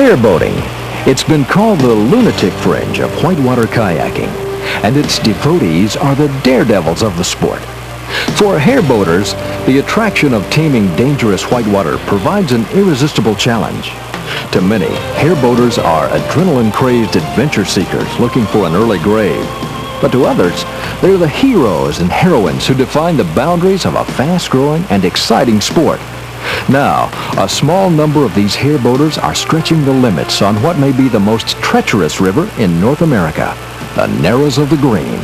Hairboating. It's been called the lunatic fringe of whitewater kayaking, and its devotees are the daredevils of the sport. For hairboaters, the attraction of taming dangerous whitewater provides an irresistible challenge. To many, hairboaters are adrenaline-crazed adventure seekers looking for an early grave. But to others, they're the heroes and heroines who define the boundaries of a fast-growing and exciting sport. Now, a small number of these hairboaters are stretching the limits on what may be the most treacherous river in North America, the Narrows of the Green.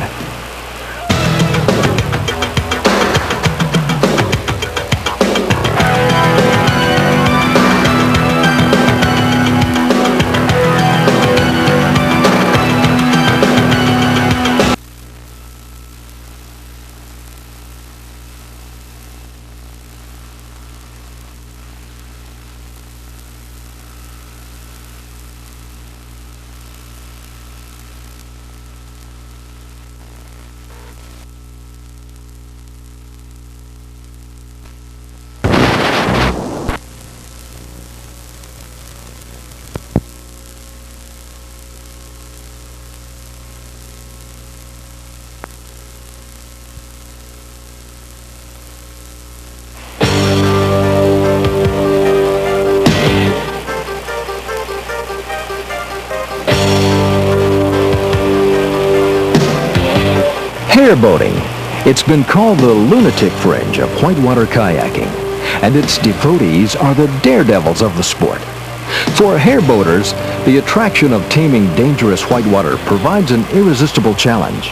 Hairboating. It's been called the lunatic fringe of whitewater kayaking, and its devotees are the daredevils of the sport. For hairboaters, the attraction of taming dangerous whitewater provides an irresistible challenge.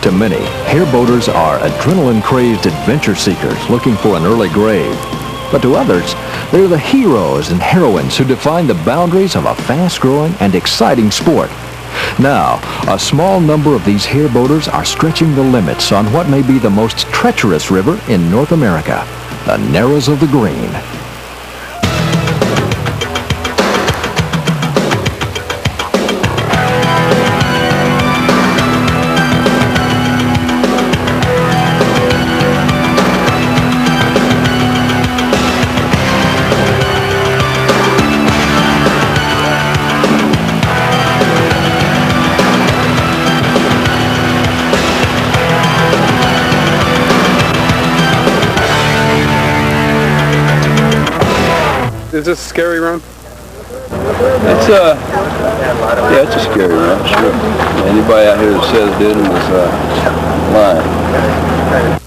To many, hairboaters are adrenaline-crazed adventure seekers looking for an early grave. But to others, they're the heroes and heroines who define the boundaries of a fast-growing and exciting sport. Now, a small number of these hairboaters are stretching the limits on what may be the most treacherous river in North America, the Narrows of the Green. Is this a scary run? It's yeah, it's a scary run, sure. Anybody out here that says it isn't is lying.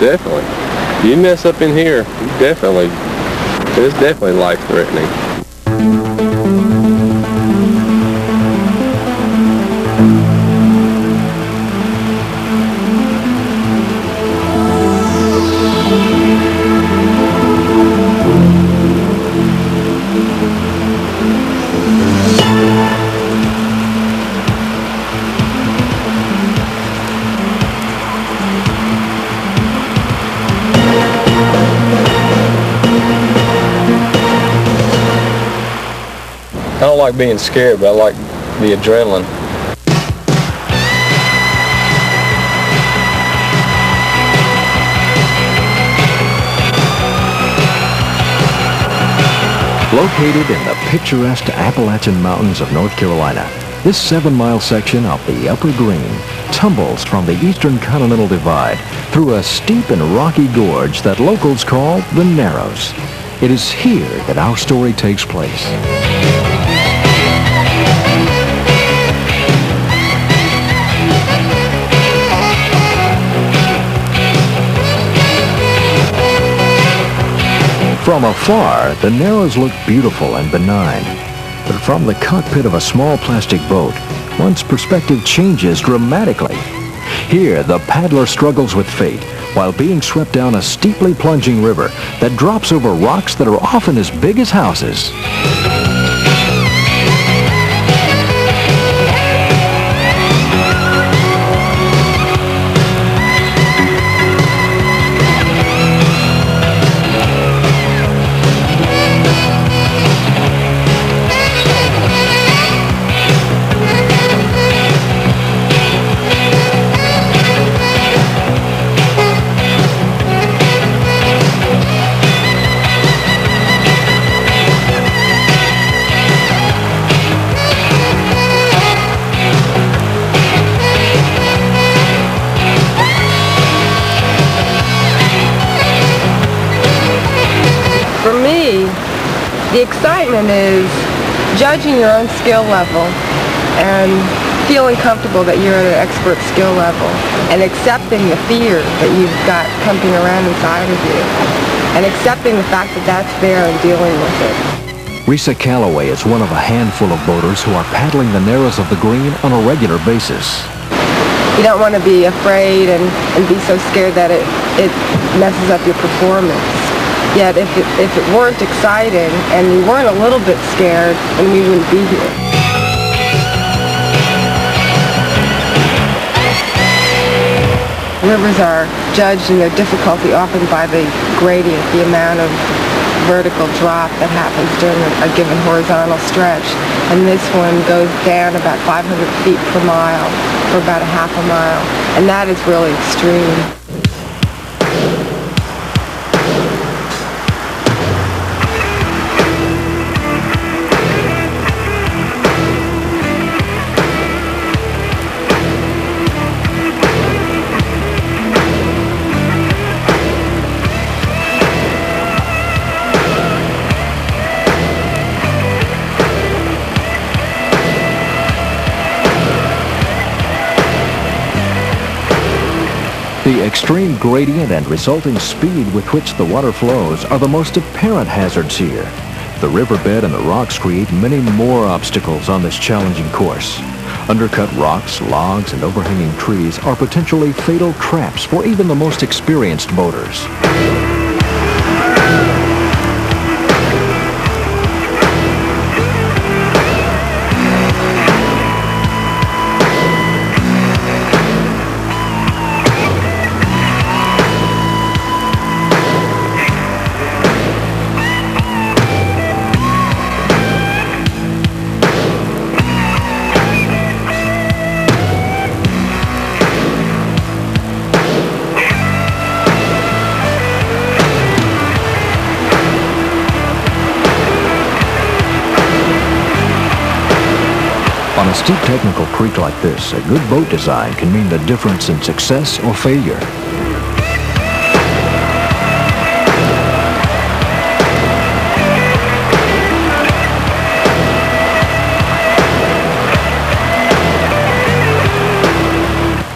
Definitely. You mess up in here, it's definitely life-threatening. I don't like being scared, but I like the adrenaline. Located in the picturesque Appalachian Mountains of North Carolina, this 7-mile section of the Upper Green tumbles from the Eastern Continental Divide through a steep and rocky gorge that locals call the Narrows. It is here that our story takes place. From afar, the Narrows look beautiful and benign. But from the cockpit of a small plastic boat, one's perspective changes dramatically. Here, the paddler struggles with fate, while being swept down a steeply plunging river that drops over rocks that are often as big as houses. For me, the excitement is judging your own skill level and feeling comfortable that you're at an expert skill level and accepting the fear that you've got pumping around inside of you and accepting the fact that that's there and dealing with it. Risa Calloway is one of a handful of boaters who are paddling the narrows of the Green on a regular basis. You don't want to be afraid and be so scared that it messes up your performance. Yet if it weren't exciting and you weren't a little bit scared, then we wouldn't be here. Rivers are judged in their difficulty often by the gradient, the amount of vertical drop that happens during a given horizontal stretch. And this one goes down about 500 feet per mile for about a half a mile. And that is really extreme. The extreme gradient and resulting speed with which the water flows are the most apparent hazards here. The riverbed and the rocks create many more obstacles on this challenging course. Undercut rocks, logs, and overhanging trees are potentially fatal traps for even the most experienced boaters. On a steep technical creek like this, a good boat design can mean the difference in success or failure.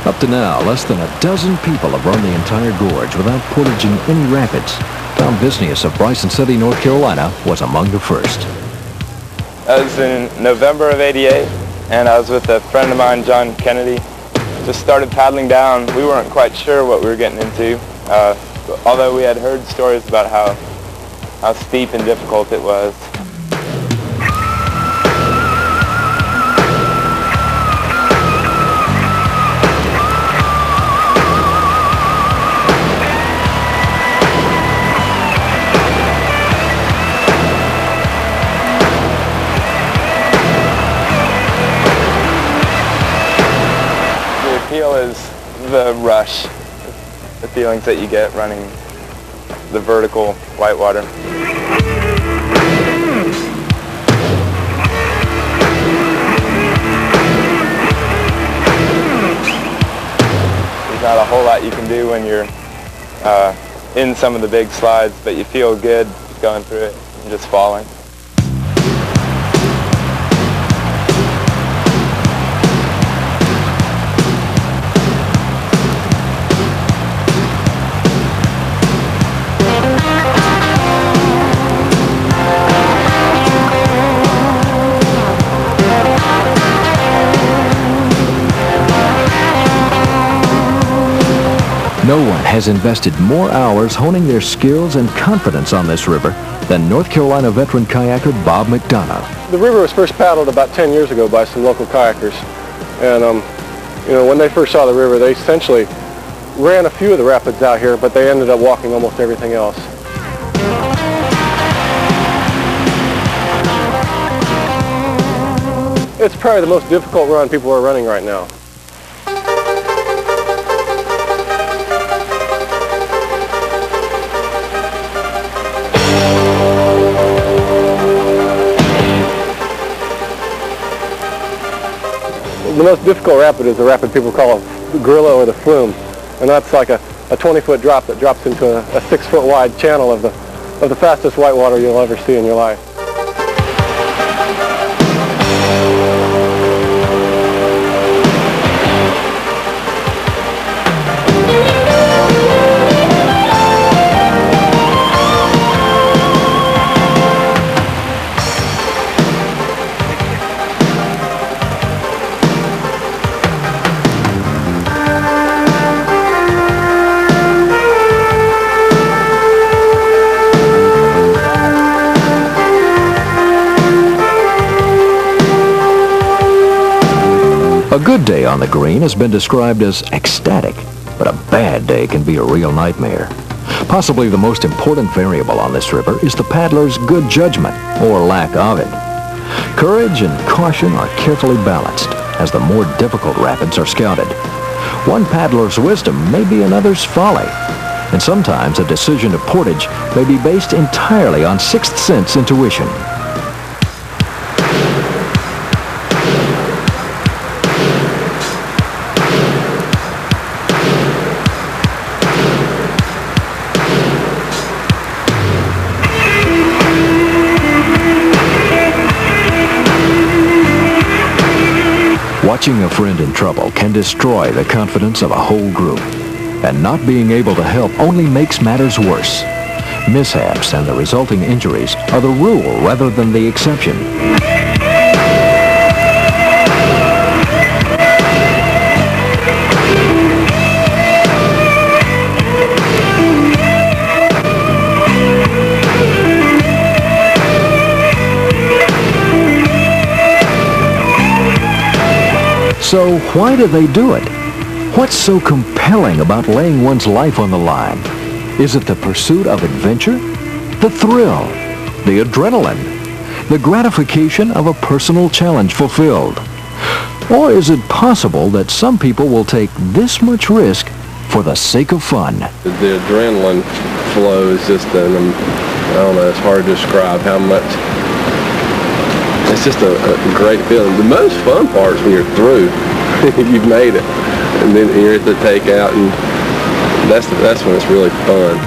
Up to now, less than a dozen people have run the entire gorge without portaging any rapids. Tom Visnius of Bryson City, North Carolina, was among the first. That was in November of '88. And I was with a friend of mine, John Kennedy. Just started paddling down. We weren't quite sure what we were getting into, although we had heard stories about how steep and difficult it was. Is the rush, the feelings that you get running the vertical whitewater. There's not a whole lot you can do when you're in some of the big slides, but you feel good going through it and just falling. No one has invested more hours honing their skills and confidence on this river than North Carolina veteran kayaker Bob McDonough. The river was first paddled about 10 years ago by some local kayakers. And, you know, when they first saw the river, they essentially ran a few of the rapids out here, but they ended up walking almost everything else. It's probably the most difficult run people are running right now. The most difficult rapid is the rapid people call the gorilla or the flume, and that's like a 20-foot drop that drops into a 6-foot wide channel of the fastest whitewater you'll ever see in your life. A good day on the green has been described as ecstatic, but a bad day can be a real nightmare. Possibly the most important variable on this river is the paddler's good judgment, or lack of it. Courage and caution are carefully balanced as the more difficult rapids are scouted. One paddler's wisdom may be another's folly, and sometimes a decision to portage may be based entirely on sixth sense intuition. Watching a friend in trouble can destroy the confidence of a whole group, and not being able to help only makes matters worse. Mishaps and the resulting injuries are the rule rather than the exception. So why do they do it? What's so compelling about laying one's life on the line? Is it the pursuit of adventure? The thrill? The adrenaline? The gratification of a personal challenge fulfilled? Or is it possible that some people will take this much risk for the sake of fun? The adrenaline flow is just I don't know, it's hard to describe how much. It's just a great feeling. The most fun part is when you're through. You've made it. And then you're at the takeout, and that's when it's really fun.